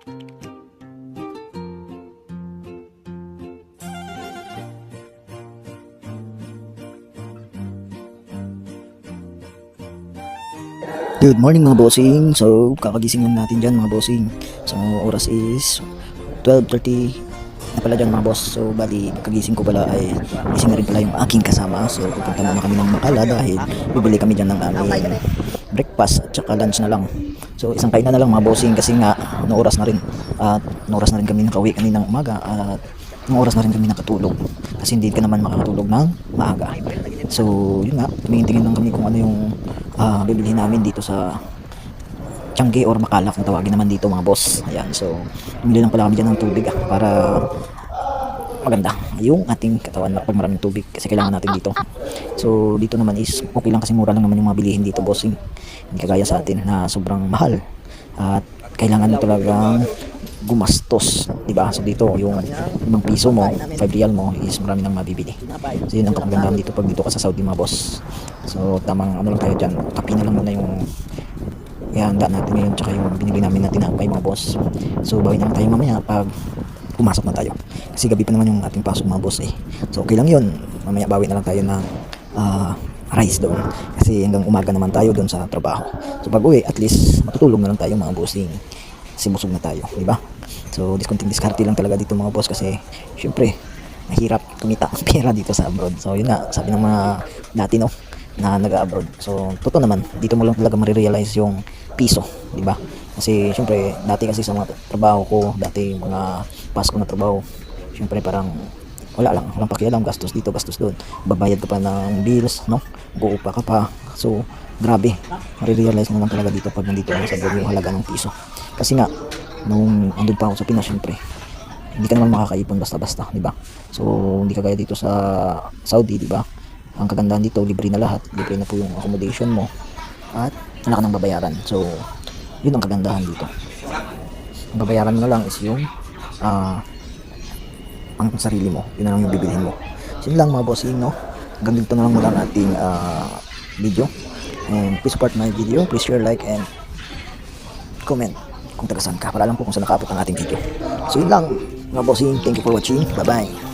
Good morning mga bossing. So kakagising lang natin dyan mga bossing. So oras is 12:30 na pala dyan mga boss. So bali kagising ko pala ay gising na rin pala yung aking kasama. So pupunta muna kami ng Makala dahil bibili kami dyan ng aming breakfast at saka lunch na lang. So isang kainan na lang mga bossing kasi nga no oras na rin. At no oras na rin kami nakauwi kaninang umaga at no oras na rin kami nakatulog. Kasi hindi ka naman makakatulog ng maaga. So yun nga, tumingin-tingin lang kami kung ano yung bibilhin namin dito sa Tiangge or Makala kung tawagin naman dito mga boss. Ayan, so bumili lang pala kami dyan ng tubig para maganda yung ating katawan pag maraming tubig kasi kailangan natin dito. So dito naman is okay lang kasi mura lang naman yung mga bilihin dito bossing. Hindi kagaya sa atin na sobrang mahal at kailangan mo talagang gumastos, di ba? So dito yung 5 piso mo, 5 real mo is marami nang mabibili. So yun ang kagandahan dito pag dito ka sa Saudi mga boss. So tamang ano lang tayo dyan, kapi na lang muna yung ihanda natin ngayon tsaka yung binili namin na tinapay mga boss. So bawi na lang tayo mamaya pag pumasok na tayo kasi gabi pa naman yung ating pasok mga boss eh. So okay lang yun, mamaya bawi na lang tayo ng rice doon kasi hanggang umaga naman tayo doon sa trabaho. So pag uwi at least matutulog na lang tayo mga bossing kasi busog na tayo, di ba? So discounting diskarte lang talaga dito mga boss kasi syempre mahirap kumita ng pera dito sa abroad. So yun nga sabi ng mga dati no na nag-abroad. So totoo naman dito mo lang talaga marirealize yung piso, di ba? Kasi syempre dati kasi sa mga trabaho ko, dati mga Pasko na trabaho, syempre parang walang pakialam, gastos dito, gastos doon. Babayad ka pa ng bills, no? Uupa ka pa. So grabe, marirealize mo lang talaga dito pag nandito sa abroad yung halaga ng piso. Kasi nga nung andun pa ako sa Pinas, syempre hindi ka naman makakaipon basta-basta, di ba? So hindi kagaya dito sa Saudi, di ba? Ang kagandahan dito, libre na lahat, libre na po yung accommodation mo at wala ka nang babayaran. So yun ang kagandahan dito. Ang babayaran mo na lang is yung ang sarili mo, yun na lang yung bibilhin mo. So yun lang mga bossing, no? Hanggang dito na lang muna ang ating video, and please support my video, please share, like and comment kung taga saan ka, para lang po kung saan nakaabot ang ating video. So yun lang mga bossing, thank you for watching, bye bye.